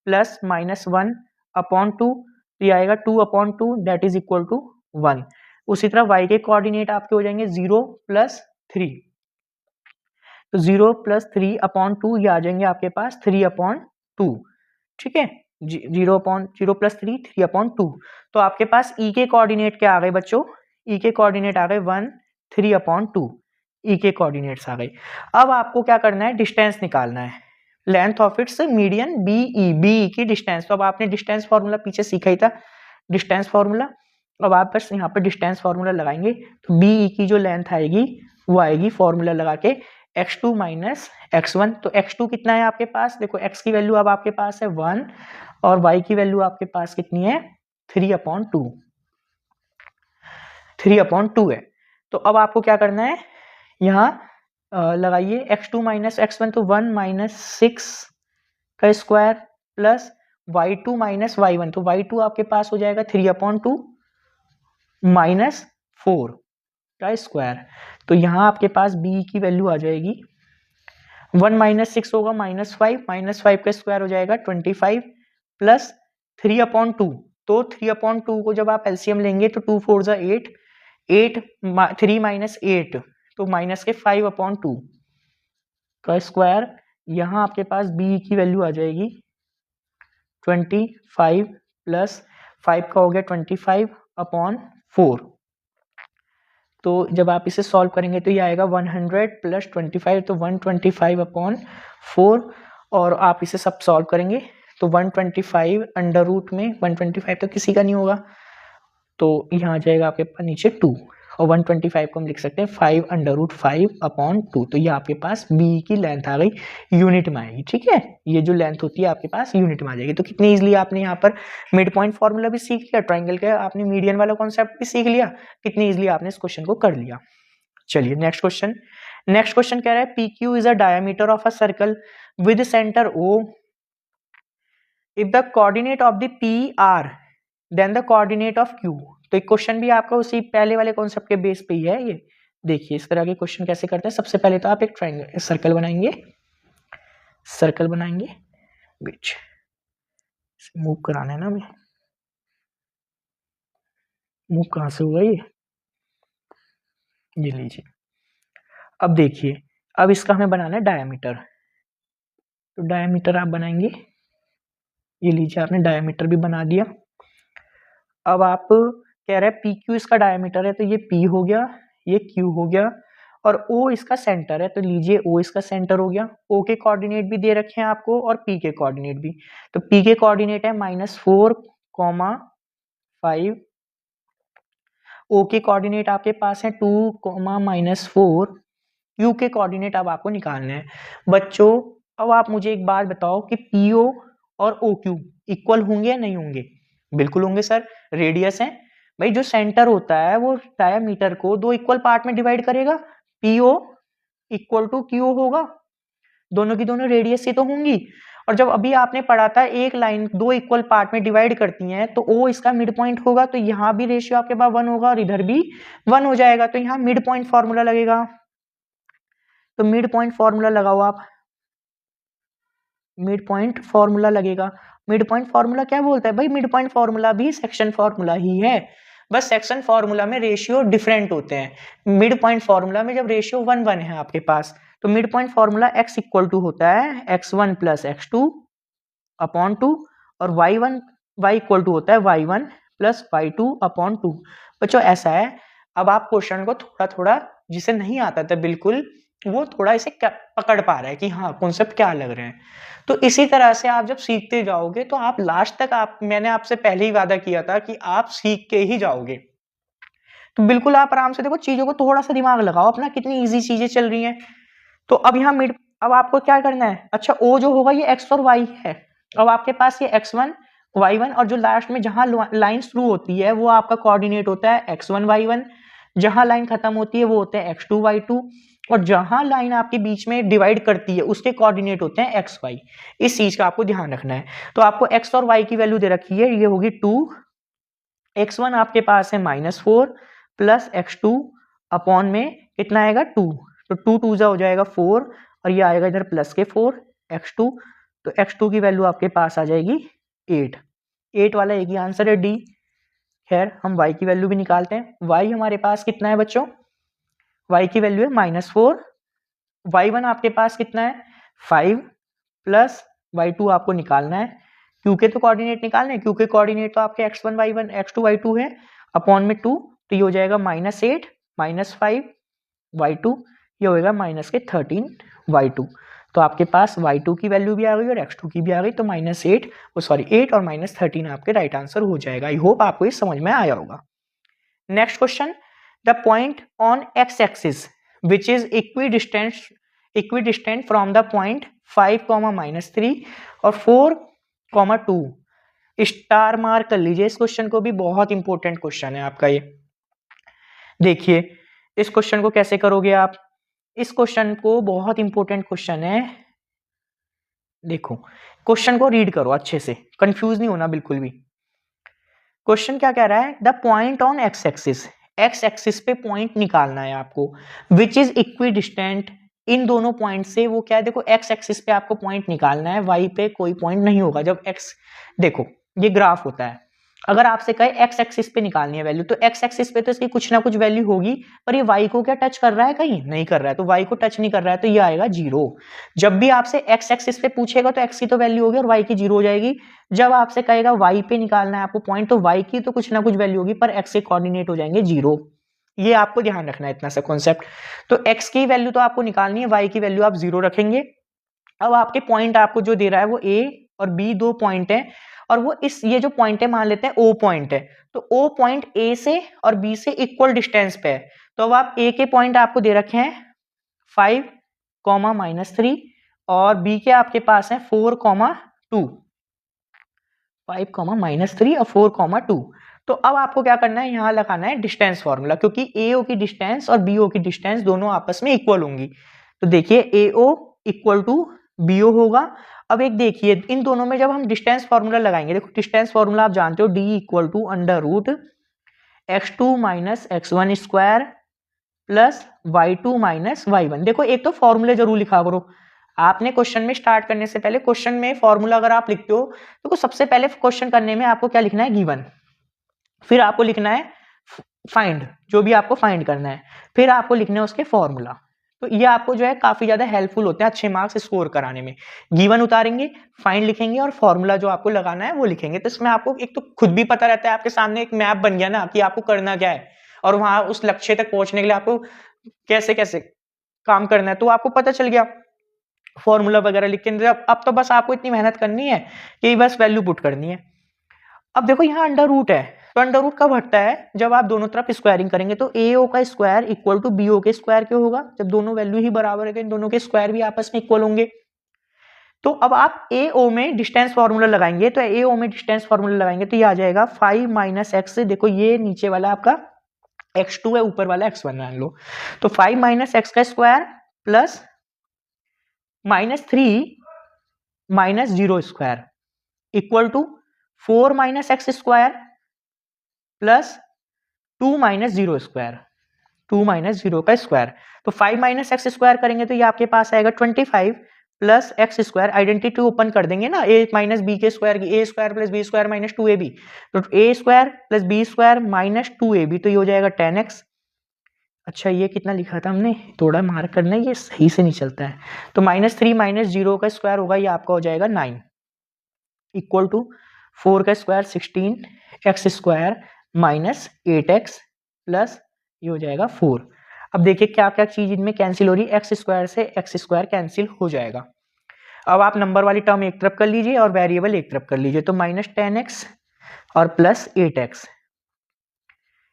प्लस -1 अपॉन 2, ये आएगा 2/2, दैट इज इक्वल टू 1। उसी तरह y के कोऑर्डिनेट आपके हो जाएंगे 0 + 3, तो 0 + 3/2, ये आ जाएंगे आपके पास 3/2। ठीक है, 0 + 3, 3/2। तो आपके पास ई के कोऑर्डिनेट क्या आ गए बच्चों, ई के कोऑर्डिनेट आ गए 1, 3/2, ई के कोऑर्डिनेट्स आ गए। अब आपको क्या करना है, डिस्टेंस निकालना है, length of its median B E की डिस्टेंस। तो अब आपने डिस्टेंस फॉर्मूला पीछे सीखा ही था, डिस्टेंस फॉर्मूला। अब आप बस यहाँ पर डिस्टेंस फॉर्मूला लगाएंगे, तो बी ई की जो लेंथ आएगी वो आएगी फॉर्मूला लगा के x2 माइनस x1। तो x2 कितना है आपके पास, देखो x की वैल्यू अब आपके पास है 1 और y की वैल्यू आपके पास कितनी है 3/2, 3/2 है। तो अब आपको क्या करना है, यहाँ लगाइए x2 माइनस x1, तो 1 - 6 का square plus y2 minus y1, तो y2 आपके पास हो जाएगा 3/2 -4 का स्क्वायर। तो यहाँ आपके पास b की वैल्यू आ जाएगी 1 - 6 होगा -5 का स्क्वायर हो जाएगा 25 प्लस 3/2। तो 3/2 को जब आप एलसीएम लेंगे तो 2 4 जा 8, 3 - 8, तो माइनस के 5/2 का स्क्वायर। यहाँ आपके पास b की वैल्यू आ जाएगी 25 प्लस 5 का हो गया 25/4। तो जब आप इसे सॉल्व करेंगे तो ये आएगा 100 प्लस 25, तो 125/4। और आप इसे सब सॉल्व करेंगे तो 125 अंडर रूट में 125 तो किसी का नहीं होगा, तो यहाँ आ जाएगा आपके पास नीचे 2, और 125 को हम लिख सकते हैं 5√5/2। तो ये आपके पास b की लेंथ आ गई, यूनिट में आएगी। ठीक है, ये जो लेंथ होती है आपके पास यूनिट में आ जाएगी। तो कितने इजीली आपने यहाँ पर मिड पॉइंट फॉर्मूला भी सीख लिया, ट्राइंगल का आपने मीडियन वाला कॉन्सेप्ट भी सीख लिया, कितनी इजीली आपने इस क्वेश्चन को कर लिया। चलिए नेक्स्ट क्वेश्चन, नेक्स्ट क्वेश्चन कह रहा है P Q is a diameter of a circle with centre O, if the coordinate of the P are then the coordinate of Q. तो एक क्वेश्चन भी आपका उसी पहले वाले कॉन्सेप्ट के बेस पे ही है ये। देखिए इस तरह के क्वेश्चन कैसे करते हैं। सबसे पहले तो आप एक ट्रायंगल सर्कल बनाएंगे बीच मूव कराना है ना, हमें मूव कहाँ से हुआ ये लीजिए। अब देखिए अब इसका हमें बनाना है डायमीटर, तो डायमीटर आप बनाएंगे, ये लीजिए आपने डायमीटर भी बना दिया। अब आप कह रहे हैं पी क्यू इसका डायमीटर है, तो ये पी हो गया, ये क्यू हो गया, और ओ इसका सेंटर है, तो लीजिए ओ इसका सेंटर हो गया। ओ के कोऑर्डिनेट भी दे रखे हैं आपको और पी के कोऑर्डिनेट भी। तो पी के कोऑर्डिनेट है -4,5, ओ के कोऑर्डिनेट आपके पास है 2,-4, क्यू के कोऑर्डिनेट अब आपको निकालने हैं। बच्चों अब आप मुझे एक बात बताओ कि पीओ और ओ क्यू इक्वल होंगे या नहीं होंगे? बिल्कुल होंगे सर, रेडियस है भाई, जो सेंटर होता है वो डायमीटर को दो इक्वल पार्ट में डिवाइड करेगा, पीओ इक्वल टू क्यू होगा, दोनों की दोनों रेडियस से तो होंगी। और जब अभी आपने पढ़ा था एक लाइन दो इक्वल पार्ट में डिवाइड करती हैं तो ओ इसका मिड पॉइंट होगा, तो यहाँ भी रेशियो आपके पास 1 होगा और इधर भी 1 हो जाएगा, तो यहाँ मिड पॉइंट फॉर्मूला लगेगा। तो मिड पॉइंट फॉर्मूला लगाओ आप, मिड पॉइंट फॉर्मूला लगेगा। मिड पॉइंट फॉर्मूला क्या बोलता है भाई? मिड पॉइंट फॉर्मूला भी सेक्शन फॉर्मूला ही है, बस सेक्शन फॉर्मूला में रेशियो डिफरेंट होते हैं। मिड पॉइंट फॉर्मूला में जब रेशियो 1:1 है आपके पास, तो mid point formula x equal to होता है x1 प्लस x2 अपॉन 2, और y इक्वल टू होता है y1 प्लस y2 अपॉन 2। बच्चों ऐसा है, अब आप क्वेश्चन को थोड़ा थोड़ा जिसे नहीं आता था बिल्कुल, वो थोड़ा इसे पकड़ पा रहा है कि हाँ कॉन्सेप्ट क्या लग रहे हैं। तो इसी तरह से आप जब सीखते जाओगे तो आप लास्ट तक, मैंने आपसे पहले ही वादा किया था कि आप सीख के ही जाओगे। तो बिल्कुल आप आराम से देखो, चीजों को थोड़ा सा दिमाग लगाओ अपना, कितनी इजी चीजें चल रही हैं। तो अब यहाँ मिड, अब आपको क्या करना है, अच्छा ओ जो होगा ये x और y है, अब आपके पास ये x1 y1, और जो लास्ट में जहां लाइन शुरू होती है वो आपका कोऑर्डिनेट होता है x1 y1, जहां लाइन खत्म होती है वो होते हैं x2 y2, और जहां लाइन आपके बीच में डिवाइड करती है उसके कोऑर्डिनेट होते हैं x y। इस चीज का आपको ध्यान रखना है। तो आपको x और y की वैल्यू दे रखी है, ये होगी 2, x1 आपके पास है -4 प्लस x2 अपॉन में कितना आएगा 2, तो 2 2 जा हो जाएगा 4, और ये आएगा इधर प्लस के 4 x2, तो x2 की वैल्यू आपके पास आ जाएगी 8 वाला एक ही आंसर है डी। खैर हम y की वैल्यू भी निकालते हैं। y हमारे पास कितना है बच्चों? y की वैल्यू है -4, y1 आपके पास कितना है 5 प्लस y2 आपको निकालना है, क्यू के तो कोऑर्डिनेट निकालने हैं, क्यू के कोऑर्डिनेट तो आपके x1 y1 x2 y2 है, अपॉन में 2, तो ये हो जाएगा -8 -5 y2, ये होएगा -13 y2। तो आपके पास y2 की वैल्यू भी आ गई और x2 की भी आ गई, तो -8 और -13 आपके राइट आंसर हो जाएगा। आई होप आपको ये समझ में आया होगा। Next question, the point on x axis which is equidistant from the point 5, -3 और 4, 2, स्टार मार्क कर लीजिए इस क्वेश्चन को भी, बहुत इंपॉर्टेंट क्वेश्चन है आपका ये। देखिए इस क्वेश्चन को कैसे करोगे आप, इस क्वेश्चन को, बहुत इंपॉर्टेंट क्वेश्चन है। देखो क्वेश्चन को रीड करो अच्छे से, कंफ्यूज नहीं होना बिल्कुल भी। क्वेश्चन क्या कह रहा है, the point on x axis पे पॉइंट निकालना है आपको, विच इज इक्विडिस्टेंट, इन दोनों पॉइंट से वो क्या है, देखो एक्स एक्सिस पे आपको पॉइंट निकालना है, वाई पे कोई पॉइंट नहीं होगा। जब एक्स, देखो ये ग्राफ होता है, अगर आपसे कहे एक्स एक्सिस पे निकालनी है वैल्यू, तो एक्स एक्सिस पे तो इसकी कुछ ना कुछ वैल्यू होगी, पर ये वाई को क्या टच कर रहा है? कहीं नहीं कर रहा है, तो वाई को टच नहीं कर रहा है, तो ये आएगा 0। जब भी आपसे एक्स एक्सिस पे पूछेगा तो एक्स की तो वैल्यू होगी और वाई की 0 हो जाएगी। जब आपसे कहेगा वाई पे निकालना है आपको पॉइंट, तो वाई की तो कुछ ना कुछ वैल्यू होगी, पर एक्स के कोऑर्डिनेट हो जाएंगे 0। ये आपको ध्यान रखना है, इतना सा कॉन्सेप्ट। तो एक्स की वैल्यू तो आपको निकालनी है, वाई की वैल्यू आप 0 रखेंगे। अब आपके पॉइंट आपको जो दे रहा है वो ए और बी दो पॉइंट है, और वो ये जो पॉइंट है मान लेते हैं ओ पॉइंट है, तो ओ पॉइंट ए से और बी से इक्वल डिस्टेंस पे है। तो अब आप ए के पॉइंट आपको दे रखे हैं 5, -3, और बी के आपके पास है 4, 2, 5, -3 और 4, 2। तो अब आपको क्या करना है, यहाँ लगाना है डिस्टेंस फॉर्मूला, क्योंकि AO की डिस्टेंस और BO की डिस्टेंस दोनों आपस में इक्वल होंगी। तो देखिए AO इक्वल टू BO होगा। अब एक देखिए इन दोनों में जब हम डिस्टेंस फॉर्मूला लगाएंगे, देखो डिस्टेंस फॉर्मूला आप जानते हो, D equal to under root x2 minus x1 square plus y2 minus y1। देखो एक तो फॉर्मूले जरूर लिखा करो, आपने क्वेश्चन में स्टार्ट करने से पहले क्वेश्चन में फॉर्मूला अगर आप लिखते हो तो सबसे पहले क्वेश्चन करने में आपको क्या लिखना है, गिवन, फिर आपको लिखना है फाइंड, जो भी आपको फाइंड करना है, फिर आपको लिखना है उसके फॉर्मूला। तो ये आपको जो है काफी ज्यादा हेल्पफुल होते हैं अच्छे मार्क्स स्कोर कराने में। गिवन उतारेंगे, फाइंड लिखेंगे और फॉर्मूला जो आपको लगाना है वो लिखेंगे। तो इसमें आपको एक तो खुद भी पता रहता है, आपके सामने एक मैप बन गया ना कि आपको करना क्या है और वहां उस लक्ष्य तक पहुंचने के लिए आपको कैसे कैसे काम करना है, तो आपको पता चल गया फॉर्मूला वगैरह लिख के। अब तो बस आपको इतनी मेहनत करनी है कि बस वैल्यू पुट करनी है। अब देखो यहाँ अंडर रूट है, तो अंडर रूट कब हटता है, जब आप दोनों तरफ स्क्वायरिंग करेंगे। तो AO का स्क्वायर इक्वल टू BO के स्क्वायर क्यों होगा, जब दोनों वैल्यू ही बराबर है तो इन दोनों के स्क्वायर भी आपस में इक्वल होंगे। तो अब आप AO में डिस्टेंस फार्मूला लगाएंगे, तो AO में डिस्टेंस फार्मूला लगाएंगे तो ये आ जाएगा 5 माइनस एक्स। देखो ये नीचे वाला आपका x2 है, ऊपर वाला x1 मान लो, तो 5 माइनस एक्स का square plus -3 minus 0 square equal to 4 minus x square plus 2 minus 0 square, 2 minus 0 का स्क्वायर। तो 5 माइनस एक्स स्क्वायर करेंगे तो ये आपके पास आएगा 25 plus x square. Identity open कर देंगे ना, a माइनस बी के स्क्वायर की, a square plus B square minus 2ab, तो a square plus B square minus 2ab, तो ये हो जाएगा 10x। अच्छा ये कितना लिखा था हमने, थोड़ा मार्क करना है, ये सही से नहीं चलता है। तो -3 माइनस 0 का स्क्वायर होगा, ये आपका हो जाएगा 9 इक्वल टू 4 का square 16 x square minus 8x plus ये हो जाएगा 4। अब देखिए क्या क्या चीज इनमें कैंसिल हो रही है, एक्स स्क्वायर से एक्स स्क्वायर कैंसिल हो जाएगा। अब आप नंबर वाली टर्म एक तरफ कर लीजिए और वेरिएबल एक तरफ कर लीजिए, तो -10x और प्लस 8x,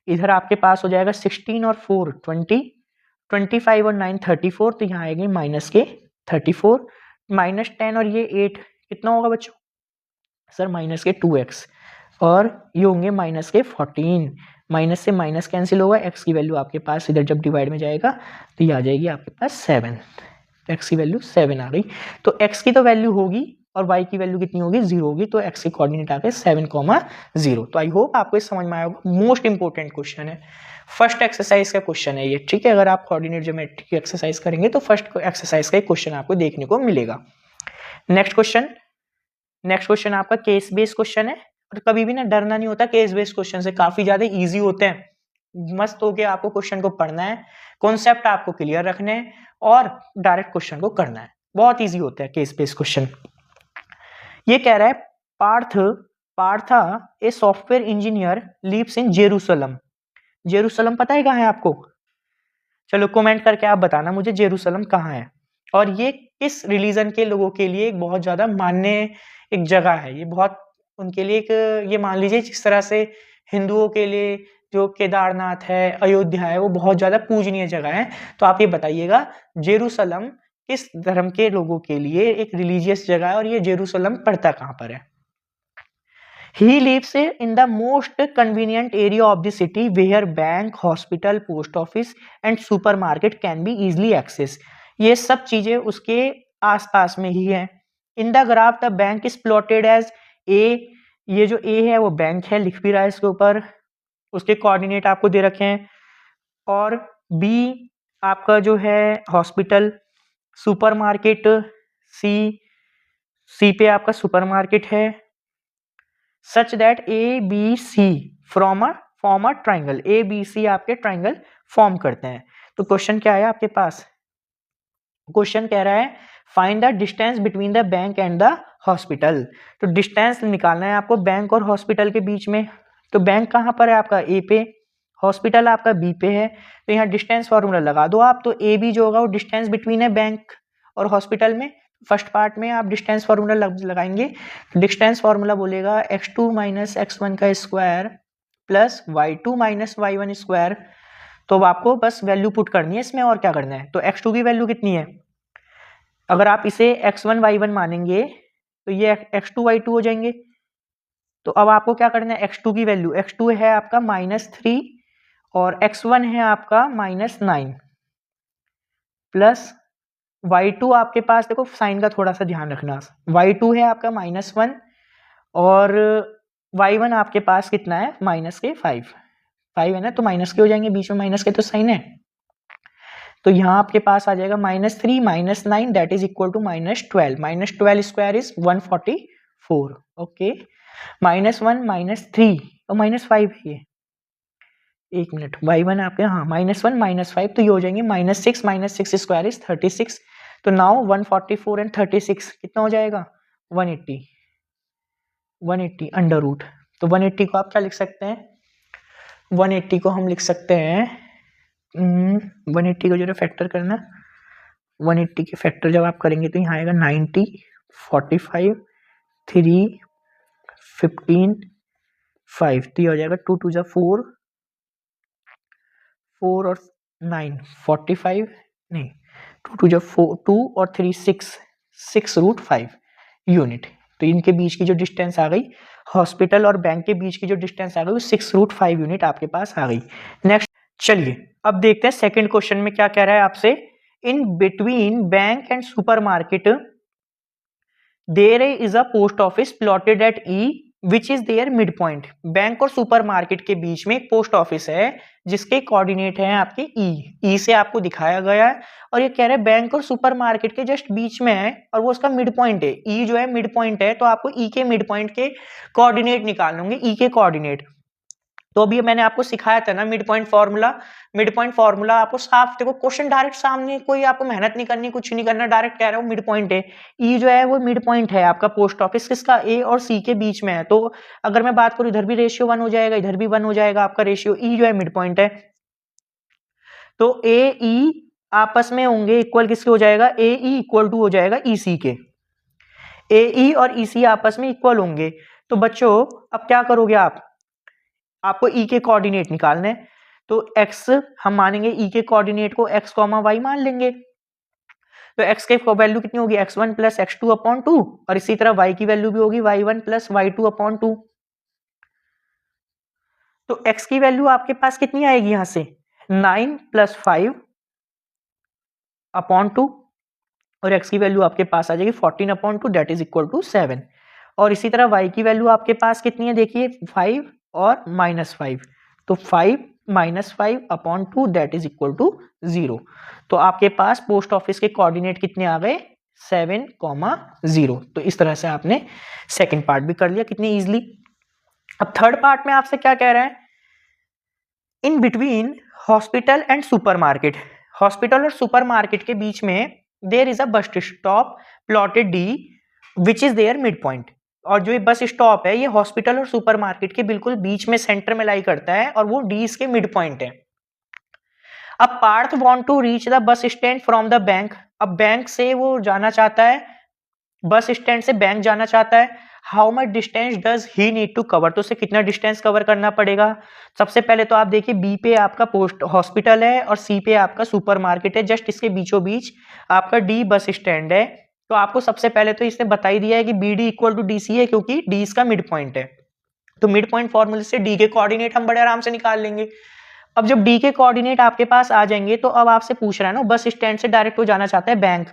इधर आपके पास हो जाएगा 16 और 4 20, 25 और 9 34, तो यहाँ आएगी माइनस के 34, -10 और ये 8 कितना होगा बच्चों, सर माइनस के 2x, और ये होंगे माइनस के 14, माइनस से माइनस कैंसिल होगा, x की वैल्यू आपके पास इधर जब डिवाइड में जाएगा तो ये आ जाएगी आपके पास 7, तो x की वैल्यू 7 आ गई। तो x की तो वैल्यू होगी और y की वैल्यू कितनी होगी, 0 होगी, तो x के कोऑर्डिनेट आ गए 7,0। तो आई होप आपको ये समझ में आया होगा। मोस्ट इंपोर्टेंट क्वेश्चन है, फर्स्ट एक्सरसाइज का क्वेश्चन है ये, ठीक है। अगर आप कोऑर्डिनेट ज्योमेट्री की एक्सरसाइज करेंगे तो फर्स्ट एक्सरसाइज का एक क्वेश्चन आपको देखने को मिलेगा। नेक्स्ट क्वेश्चन आपका केस बेस्ड क्वेश्चन है, और कभी भी ना डरना नहीं होता केस बेस्ड क्वेश्चन से, काफी ज्यादा इजी होते हैं। मस्त होके आपको क्वेश्चन को पढ़ना है, कॉन्सेप्ट आपको क्लियर रखने हैं और डायरेक्ट क्वेश्चन को करना है, बहुत इजी होता है केस बेस्ड क्वेश्चन। ये कह रहा है Partha a software engineer lives in Jerusalem. Jerusalem पता है कहाँ है आपको, चलो कमेंट करके आप बताना मुझे जेरूसलम कहाँ है। और ये किस रिलीजन के लोगों के लिए एक बहुत ज्यादा मान्य एक जगह है, ये बहुत उनके लिए एक, ये मान लीजिए जिस तरह से हिंदुओं के लिए जो केदारनाथ है, अयोध्या है, वो बहुत ज्यादा पूजनीय जगह है। तो आप ये बताइएगा जेरूसलम किस धर्म के लोगों के लिए एक रिलीजियस जगह है और ये जेरूसलम पड़ता कहाँ पर है। He lives in the most convenient area of the city where bank, hospital, post office and supermarket can be easily accessed. ये सब चीजें उसके आसपास में ही हैं। In the graph the bank is plotted as A, ये जो A है वो बैंक है, लिख भी रहा है इसके ऊपर, उसके कोऑर्डिनेट आपको दे रखे हैं। और B आपका जो है हॉस्पिटल, सुपरमार्केट सी पे आपका सुपरमार्केट है, such that ABC from a triangle, ABC आपके ट्राइंगल फॉर्म करते हैं। तो क्वेश्चन क्या है आपके पास, क्वेश्चन कह रहा है find the distance between the bank and the hospital. तो डिस्टेंस निकालना है आपको बैंक और हॉस्पिटल के बीच में। तो बैंक कहाँ पर है आपका A पे, हॉस्पिटल आपका B पे है, तो यहाँ डिस्टेंस फॉर्मूला लगा दो आप। तो AB जो होगा वो डिस्टेंस बिटवीन है बैंक और हॉस्पिटल में। फर्स्ट पार्ट में आप डिस्टेंस फॉर्मूला लगाएंगे, डिस्टेंस फॉर्मूला बोलेगा x2 माइनस x1 का square plus y2 minus y1 square. तो अब आपको बस वैल्यू पुट करनी है इसमें, और क्या करना है। तो x2 की वैल्यू कितनी है, अगर आप इसे x1 y1 मानेंगे तो ये x2 y2 हो जाएंगे, तो अब आपको क्या करना है, x2 की वैल्यू, x2 है आपका -3 और x1 है आपका -9 प्लस y2 आपके पास, देखो साइन का थोड़ा सा ध्यान रखना, y2 है आपका -1 और y1 आपके पास कितना है -5 है ना, तो माइनस के हो जाएंगे, बीच में माइनस के तो साइन है, तो यहाँ आपके पास आ जाएगा -3 -9 that is equal to -12, -12 square is 144, okay, -1 -3 और -5 है ये, एक मिनट, y1 आपके, हाँ -1 -5, तो ये हो जाएंगे -6 स्क्वायर इज 36, तो नाउ 144 एंड 36 कितना हो जाएगा 180 अंडर रूट, तो 180 को आप क्या लिख सकते हैं, 180 को हम लिख सकते हैं 180 को जरा फैक्टर करना, 180 के फैक्टर जब आप करेंगे तो यहाँ आएगा 90 45 3 15 5, तो ये हो जाएगा 2 2 4 4 और 9 45, नहीं 2 2 4 2 और 3 6 रूट 5 यूनिट, तो इनके बीच की जो डिस्टेंस आ गई, हॉस्पिटल और बैंक के बीच की जो डिस्टेंस आ गई वो 6 रूट 5 यूनिट आपके पास आ गई। नेक्स्ट चलिए अब देखते हैं सेकंड क्वेश्चन में क्या कह रहा है आपसे, in between bank and supermarket there is a post office plotted at E which is their mid point, bank और सुपरमार्केट के बीच में एक पोस्ट ऑफिस है जिसके कोऑर्डिनेट हैं आपके ई से आपको दिखाया गया है, और ये कह रहे हैं बैंक और सुपरमार्केट के जस्ट बीच में है और वो उसका मिड पॉइंट है, ई जो है मिड पॉइंट है, तो आपको ई के मिड पॉइंट के कोऑर्डिनेट निकालने होंगे, ई के कोऑर्डिनेट, तो अभी मैंने आपको सिखाया था ना मिड पॉइंट फार्मूला आपको साफ, देखो क्वेश्चन डायरेक्ट सामने, कोई आपको मेहनत नहीं करनी, कुछ नहीं करना, डायरेक्ट कह रहा हूँ मिड पॉइंट है, ई जो है वो मिड पॉइंट है आपका पोस्ट ऑफिस किसका, ए और सी के बीच में है, तो अगर मैं बात करूं इधर भी रेशियो 1 हो जाएगा, इधर भी 1 हो जाएगा आपका रेशियो, ई जो है मिड पॉइंट है, तो ए ई आपस में होंगे इक्वल, किसके हो जाएगा, ए ई इक्वल टू हो जाएगा ई सी के, ए ई और ई सी आपस में इक्वल होंगे, तो बच्चों अब क्या करोगे आपको ई के कोऑर्डिनेट निकालने, तो x हम मानेंगे ई के कोऑर्डिनेट को x, y मान लेंगे, तो x के वैल्यू कितनी होगी x1 प्लस x2 अपॉन 2, और इसी तरह y की वैल्यू भी होगी y1 प्लस y2 अपॉन 2, तो x की वैल्यू आपके पास कितनी आएगी यहां से 9 प्लस 5 अपॉन 2, और x की वैल्यू आपके पास आ जाएगी 14 upon 2 that is equal to 7, और इसी तरह y की वैल्यू आपके पास कितनी है देखिए 5 और -5, तो 5 -5 upon 2 that is equal to 0, तो आपके पास पोस्ट ऑफिस के कोऑर्डिनेट कितने आ गए 7,0, तो इस तरह से आपने सेकंड पार्ट भी कर लिया कितनी इजीली। अब थर्ड पार्ट में आपसे क्या कह रहे हैं, in between hospital and supermarket, hospital और सुपरमार्केट के बीच में there is a bus stop plotted D which is their mid point, और जो ये बस स्टॉप है ये हॉस्पिटल और सुपरमार्केट के बिल्कुल बीच में सेंटर में लाई करता है और वो डी इसके मिड पॉइंट है। अब Parth want to reach the bus stand from the bank, अब बैंक से वो जाना चाहता है, बस स्टैंड से बैंक जाना चाहता है, how much distance does he need to cover, तो उसे कितना डिस्टेंस कवर करना पड़ेगा। सबसे पहले तो आप देखिए बी पे आपका पोस्ट हॉस्पिटल है और सी पे आपका सुपरमार्केट है, जस्ट इसके बीचों बीच आपका डी बस स्टैंड है, तो आपको सबसे पहले तो इसने बता ही दिया है कि B D equal to D C है क्योंकि डी इसका मिड पॉइंट है, तो मिड पॉइंट फॉर्मूले से डी के कोऑर्डिनेट हम बड़े आराम से निकाल लेंगे। अब जब डी के कोऑर्डिनेट आपके पास आ जाएंगे तो अब आपसे पूछ रहा है ना बस स्टैंड से डायरेक्ट वो जाना चाहता है बैंक,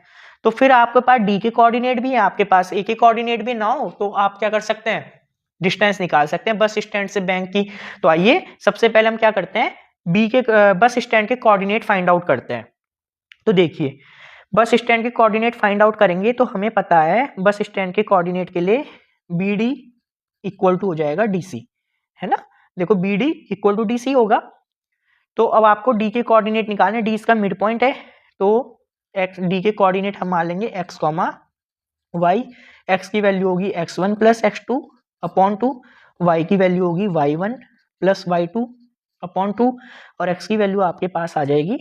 तो फिर आपके पास डी के कोऑर्डिनेट भी है, आपके पास ए के कोऑर्डिनेट भी ना हो तो आप क्या कर सकते हैं डिस्टेंस निकाल सकते हैं बस स्टैंड से बैंक की। तो आइए सबसे पहले हम क्या करते हैं बी के बस स्टैंड के कोऑर्डिनेट फाइंड आउट करते हैं। तो देखिए बस स्टैंड के कोऑर्डिनेट फाइंड आउट करेंगे तो हमें पता है बस स्टैंड के कोऑर्डिनेट के लिए बी डी इक्वल टू हो जाएगा डीसी, है ना, देखो B D equal to DC होगा, तो अब आपको डी के कोऑर्डिनेट निकालने, डी इसका मिड पॉइंट है, तो एक्स डी के कोऑर्डिनेट हम मान लेंगे एक्स कॉमा वाई, एक्स की वैल्यू होगी x1 plus x2 upon 2, y की वैल्यू होगी y1 प्लस y2 अपॉन 2, और x की वैल्यू आपके पास आ जाएगी,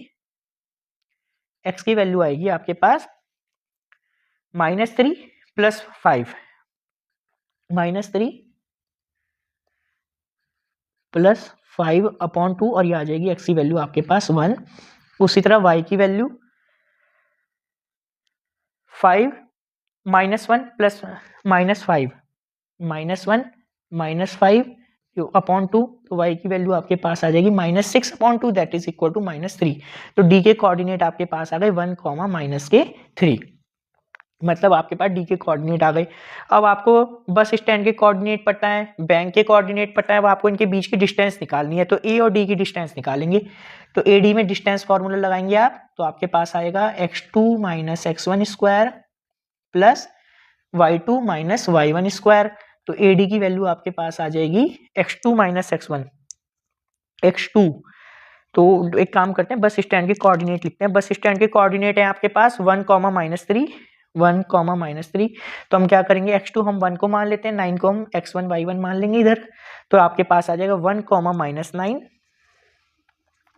x की वैल्यू आएगी आपके पास -3 प्लस 5, -3 प्लस 5 अपॉन 2, और ये आ जाएगी x की वैल्यू आपके पास 1, उसी तरह y की वैल्यू 5 -1 प्लस -5 -1 -5 अपॉन 2, तो y की वैल्यू आपके पास आ जाएगी -6 upon 2 that is equal to -3। तो d के कोऑर्डिनेट आपके पास आ गए 1, -3, मतलब आपके पास d के कोऑर्डिनेट आ गए। अब आपको बस स्टैंड के कोऑर्डिनेट पता है, बैंक के कोऑर्डिनेट पता है, अब आपको इनके बीच की डिस्टेंस निकालनी है, तो a और d की डिस्टेंस निकालेंगे। तो AD में डिस्टेंस फॉर्मूला लगाएंगे आप, तो आपके पास आएगा x2 - x1 square plus y2 - y1 square. तो AD की वैल्यू आपके पास आ जाएगी x2 - x1 x2। तो एक काम करते हैं, बस स्टैंड के कोऑर्डिनेट लिखते हैं। बस स्टैंड के कोऑर्डिनेट है आपके पास 1, -3, 1, -3। तो हम क्या करेंगे, x2 हम 1 को मान लेते हैं, 9 को हम x1 y1 मान लेंगे इधर। तो आपके पास आ जाएगा 1, -9,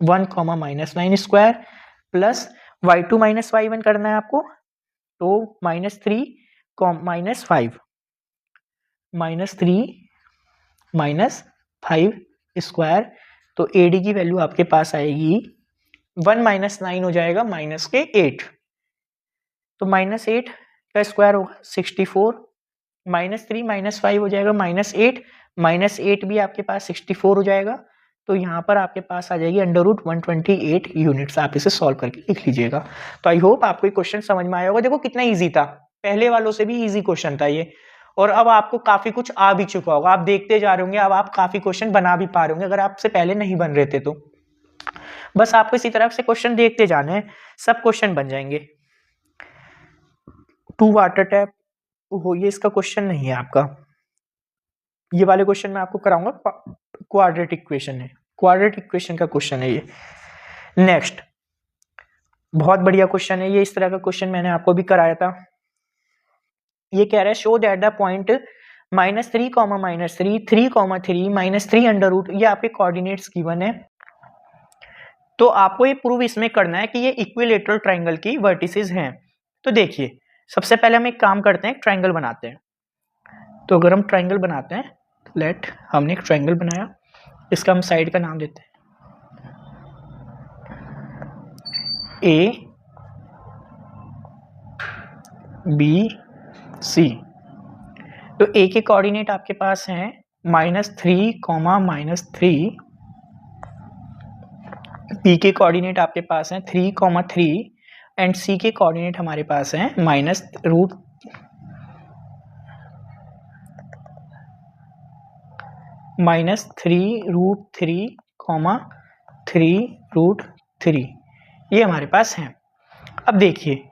1, -9 स्क्वायर प्लस y2 - y1 करना है आपको, तो -3 -5 -3 -5 स्क्वायर। तो AD की वैल्यू आपके पास आएगी 1 - 9 हो जाएगा -8, तो -8 का स्क्वायर होगा 64, -3 -5 हो जाएगा -8, -8 भी आपके पास 64 हो जाएगा। तो यहाँ पर आपके पास आ जाएगी √128 यूनिट्स। आप इसे सॉल्व करके लिख लीजिएगा। तो आई होप आपको ये क्वेश्चन समझ में आया होगा। देखो कितना इजी था, पहले वालों से भी इजी क्वेश्चन था ये, और अब आपको काफी कुछ आ भी चुका होगा, आप देखते जा रहे होंगे, अब आप काफी क्वेश्चन बना भी पा रहे होंगे अगर आपसे पहले नहीं बन रहे थे तो। बस आपको इसी तरह से क्वेश्चन देखते जाने हैं, सब क्वेश्चन बन जाएंगे। 2 वाटर टैप हो, ये इसका क्वेश्चन नहीं है आपका, ये वाले क्वेश्चन मैं आपको कराऊंगा, क्वाड्रेटिक इक्वेशन है, क्वाड्रेटिक इक्वेशन का क्वेश्चन है ये। नेक्स्ट, बहुत बढ़िया क्वेश्चन है ये, इस तरह का क्वेश्चन मैंने आपको भी कराया था। ये कह रहा है show that the point -3, -3, 3, 3 -3 under root, ये आपके कोऑर्डिनेट्स गिवन है। तो आपको ये प्रूव इसमें करना है कि ये इक्विलेटरल ट्रायंगल की वर्टिसेस हैं। तो देखिए, सबसे पहले हम एक काम करते हैं, ट्रायंगल बनाते हैं। तो अगर हम ट्रायंगल बनाते हैं, लेट हमने एक ट्रायंगल बनाया, इसका हम साइड का नाम देते हैं A B C। तो A के कोऑर्डिनेट आपके पास हैं -3, -3, B के कोऑर्डिनेट आपके पास हैं 3, 3 एंड C के कोऑर्डिनेट हमारे पास हैं -√3, -3√3, ये हमारे पास हैं। अब देखिए,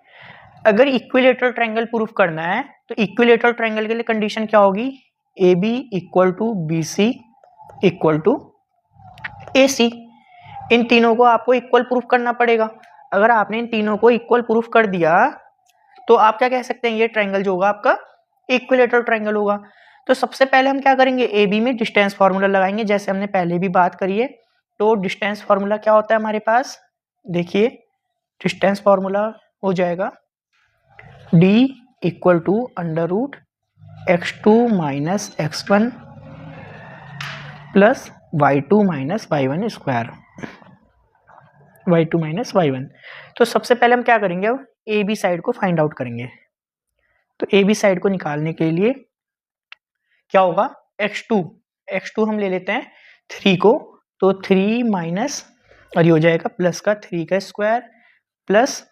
अगर इक्विलेटरल ट्रायंगल प्रूफ करना है तो इक्विलेटरल ट्रायंगल के लिए कंडीशन क्या होगी, AB = BC = AC। इन तीनों को आपको इक्वल प्रूफ करना पड़ेगा। अगर आपने इन तीनों को इक्वल प्रूफ कर दिया तो आप क्या कह सकते हैं, ये ट्रायंगल जो होगा आपका इक्विलेटरल ट्रायंगल होगा। तो सबसे पहले हम क्या करेंगे, AB में डिस्टेंस फार्मूला लगाएंगे, जैसे हमने पहले भी बात करी है। तो डिस्टेंस फार्मूला क्या होता है हमारे पास, देखिए डिस्टेंस फार्मूला हो जाएगा D = √x2 - x1 plus y2 - y1 square, y2 - y1। तो सबसे पहले हम क्या करेंगे, अब AB साइड को फाइंड आउट करेंगे। तो AB साइड को निकालने के लिए क्या होगा, x2 हम ले लेते हैं 3 को, तो 3 माइनस, और ये हो जाएगा प्लस का 3 का स्क्वायर प्लस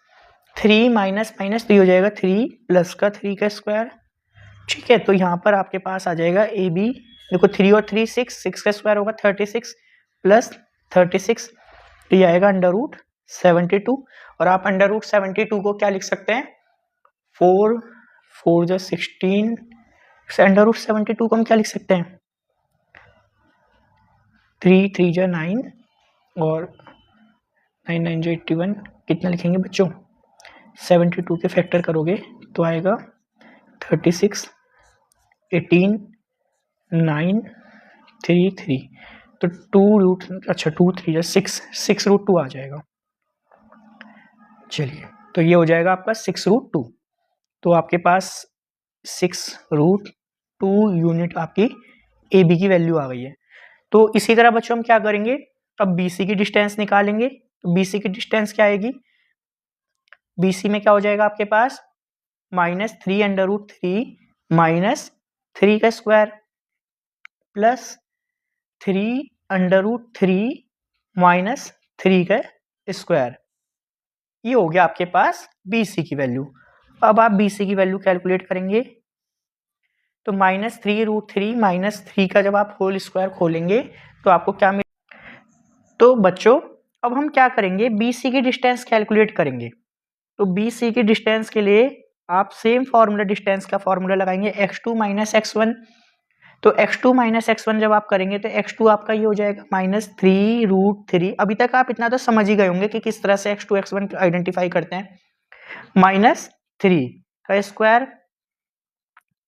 3 माइनस माइनस, तो ये हो जाएगा 3 प्लस का 3 का स्क्वायर। ठीक है, तो यहाँ पर आपके पास आ जाएगा AB, देखो 3 और 3 6 का स्क्वायर होगा 36 प्लस 36, तो ये आएगा √72। और आप √72 को क्या लिख सकते हैं, 4 4 जो 16, √72 को हम क्या लिख सकते हैं, 3 3 जो 9 और 9 9 जो 81, कितना लिखेंगे बच्चों, 72 के फैक्टर करोगे तो आएगा 36, 18, 9, 3 3, तो 2 3 जो 6√2 आ जाएगा। चलिए, तो ये हो जाएगा आपका 6√2। तो आपके पास 6√2 यूनिट आपकी AB की वैल्यू आ गई है। तो इसी तरह बच्चों हम क्या करेंगे, अब BC की डिस्टेंस निकालेंगे। तो BC की डिस्टेंस क्या आएगी, BC में क्या हो जाएगा आपके पास -3 √3 -3 का स्क्वायर प्लस 3√3 माइनस 3 का स्क्वायर। ये हो गया आपके पास BC की वैल्यू। अब आप BC की वैल्यू कैलकुलेट करेंगे तो -3√3 माइनस 3 का जब आप होल स्क्वायर खोलेंगे तो आपको क्या मिलेगा। तो बच्चों अब हम क्या करेंगे, BC की डिस्टेंस कैलकुलेट करेंगे। तो BC की डिस्टेंस के लिए आप सेम फॉर्मूला, डिस्टेंस का फॉर्मूला लगाएंगे x2 माइनस x1। तो x2 माइनस x1 जब आप करेंगे तो x2 आपका ये हो जाएगा -3√3। अभी तक आप इतना तो समझ ही गए होंगे कि किस तरह से x2 x1 आइडेंटिफाई करते हैं। -3 का स्क्वायर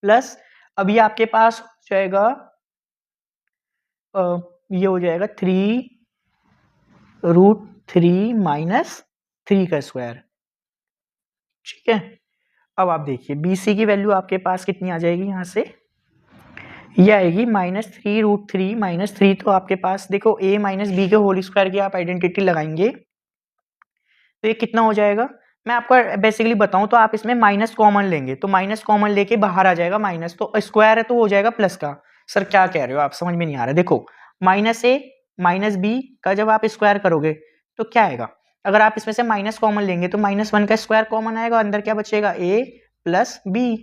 प्लस अभी आपके पास हो जाएगा ये हो जाएगा 3√3 माइनस 3 का स्क्वायर। ठीक है, अब आप देखिए BC की वैल्यू आपके पास कितनी आ जाएगी, यहाँ से ये आएगी -3√3 माइनस 3। तो आपके पास देखो A माइनस B के होल स्क्वायर की आप आइडेंटिटी लगाएंगे तो ये कितना हो जाएगा। मैं आपको बेसिकली बताऊं तो आप इसमें माइनस कॉमन लेंगे तो माइनस कॉमन लेके बाहर आ जाएगा माइनस, तो स्क्वायर है तो हो जाएगा प्लस का। सर क्या कह रहे हो आप, समझ में नहीं आ रहा। देखो -A माइनस B का जब आप स्क्वायर करोगे तो क्या आएगा, अगर आप इसमें से माइनस कॉमन लेंगे तो -1 का स्क्वायर कॉमन आएगा, अंदर क्या बचेगा A प्लस B।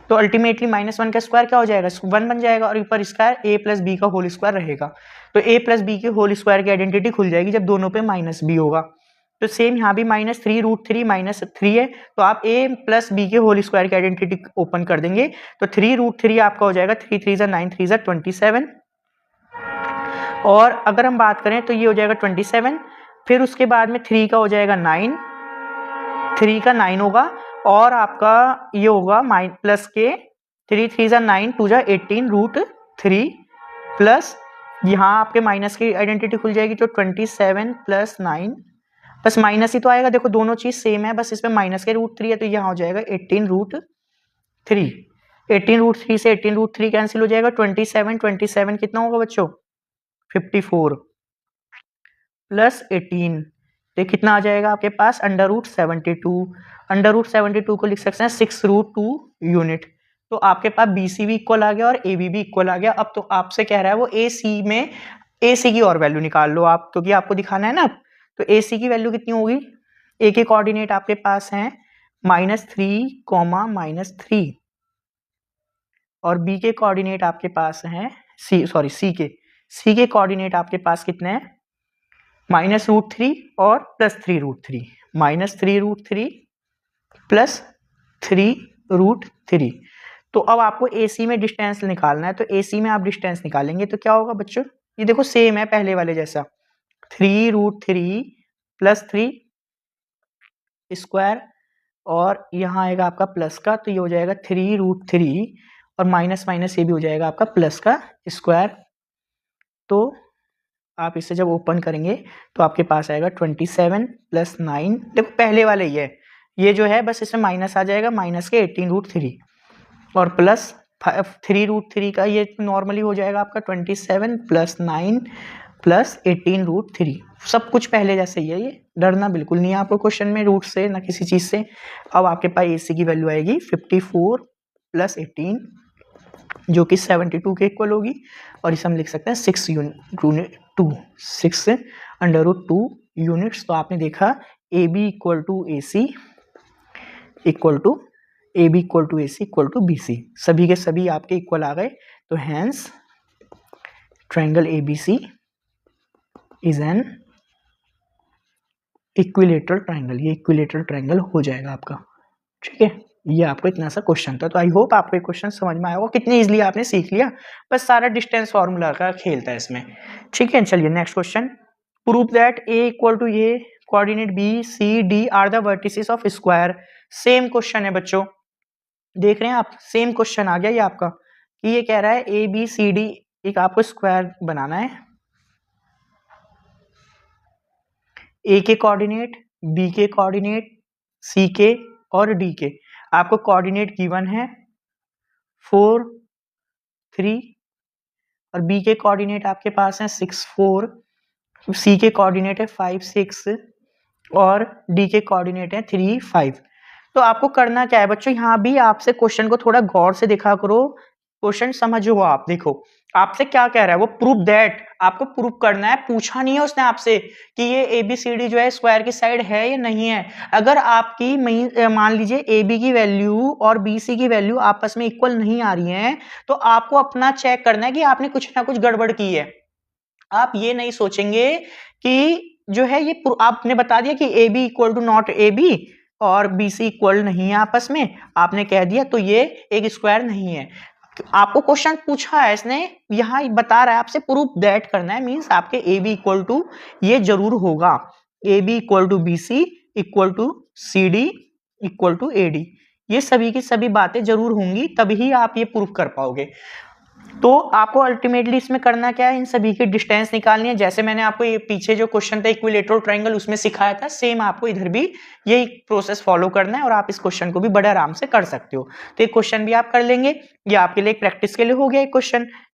तो अल्टीमेटली -1 का स्क्वायर क्या हो जाएगा, 1 बन जाएगा और ऊपर स्क्वायर A प्लस B का होल स्क्वायर रहेगा। तो A प्लस B के होल स्क्वायर की आइडेंटिटी खुल जाएगी जब दोनों पे -B होगा। तो सेम यहाँ भी -3√3 माइनस 3 है तो आप A प्लस B के होल स्क्वायर की आइडेंटिटी ओपन कर देंगे तो 3√3 आपका हो जाएगा 3 3 9 3 27। और अगर हम बात करें तो ये हो जाएगा 27, फिर उसके बाद में 3 का हो जाएगा 9, 3 का 9 होगा और आपका ये होगा प्लस के 3 3 9 2 18√3 प्लस यहाँ आपके माइनस की आइडेंटिटी खुल जाएगी तो 27 प्लस 9, बस माइनस ही तो आएगा। देखो दोनों चीज सेम है, बस इसमें माइनस के √3 है तो यहाँ हो जाएगा 18√3। 18√3 से 18√3 कैंसिल हो जाएगा, 27 कितना होगा बच्चों 54 प्लस 18 तो कितना आ जाएगा आपके पास √72। √72 को लिख सकते हैं 6√2 यूनिट। तो आपके पास BC भी इक्वल आ गया और AB भी इक्वल आ गया। अब तो आपसे कह रहा है वो AC की और वैल्यू निकाल लो आप, क्योंकि आपको दिखाना है ना। तो AC की वैल्यू कितनी होगी, A के कोऑर्डिनेट आपके पास हैं -3, -3 और B के कोऑर्डिनेट आपके पास हैं C के कोऑर्डिनेट आपके पास कितने हैं -√3 और +3√3, -3√3 प्लस 3√3। तो अब आपको AC में डिस्टेंस निकालना है तो AC में आप डिस्टेंस निकालेंगे तो क्या होगा बच्चों, ये देखो सेम है पहले वाले जैसा, 3√3 प्लस 3 स्क्वायर और यहाँ आएगा आपका प्लस का तो ये हो जाएगा 3√3 और माइनस माइनस ये भी हो जाएगा आपका प्लस का स्क्वायर। तो आप इसे जब ओपन करेंगे तो आपके पास आएगा 27 प्लस 9, देखो पहले वाले ये जो है बस इसमें माइनस आ जाएगा, माइनस के 18√3 और प्लस 3√3 का ये नॉर्मली हो जाएगा आपका 27 प्लस 9 प्लस 18√3। सब कुछ पहले जैसे ही है, ये डरना बिल्कुल नहीं है आपको क्वेश्चन में रूट से ना किसी चीज से। अब आपके पास AC की वैल्यू आएगी 54 प्लस 18 जो कि 72 के इक्वल होगी और इसे हम लिख सकते हैं 6√2 यूनिट्स। तो आपने देखा AB equal to AC equal to BC, सभी के सभी आपके इक्वल आ गए। तो hence triangle ABC is an equilateral triangle, ये इक्विलेटरल ट्रायंगल हो जाएगा आपका। ठीक है, ये आपको इतना सा क्वेश्चन था। तो आई होप आपको क्वेश्चन समझ में आया होगा, कितनी इजीली आपने सीख लिया, बस सारा डिस्टेंस फॉर्मूला का खेल था इसमें। ठीक है, चलिए next question, prove that A equal to ये coordinate B C D are the vertices of square. Same question है बच्चों, देख रहे हैं आप, सेम क्वेश्चन आ गया ये आपका कि ये कह रहा है ABCD एक आपको स्क्वायर बनाना है, A के कोऑर्डिनेट, B के कोऑर्डिनेट, C के और D के आपको कोऑर्डिनेट गिवन है 4 3 और B के कोऑर्डिनेट आपके पास है 6 4, C के कोऑर्डिनेट है 5 6 और D के कोऑर्डिनेट है 3 5। तो आपको करना क्या है बच्चों, यहाँ भी आपसे क्वेश्चन को थोड़ा गौर से देखा करो क्वेश्चन समझो आप, देखो आपसे क्या कह रहा है वो, प्रूव दैट, आपको प्रूव करना है, पूछा नहीं है उसने आपसे कि ये ABCD जो है स्क्वायर की साइड है या नहीं है। अगर आपकी मान लीजिए AB की वैल्यू और BC की वैल्यू आपस में इक्वल नहीं आ रही है, तो आपको अपना चेक करना है कि आपने कुछ ना कुछ गड़बड़ की है। आप ये नहीं सोचेंगे कि जो है ये आपने बता दिया कि AB equal to not AB और BC इक्वल नहीं है आपस में, आपने कह दिया तो ये एक स्क्वायर नहीं है। आपको क्वेश्चन पूछा है इसने, यहाँ बता रहा है आपसे प्रूफ दैट करना है, मींस आपके AB इक्वल टू ये जरूर होगा, AB equal to BC equal to CD equal to AD, ये सभी की सभी बातें जरूर होंगी, तभी आप ये प्रूफ कर पाओगे। तो आपको अल्टीमेटली इसमें करना क्या है, इन सभी की डिस्टेंस निकालनी है। जैसे मैंने आपको ये पीछे जो क्वेश्चन था इक्विलेटरल ट्रायंगल उसमें सिखाया था, सेम आपको इधर भी यही प्रोसेस फॉलो करना है और आप इस क्वेश्चन को भी बड़े आराम से कर सकते हो। तो ये क्वेश्चन भी आप कर लेंगे, ये आपके लिए प्रैक्टिस के लिए हो गया एक क्वेश्चन।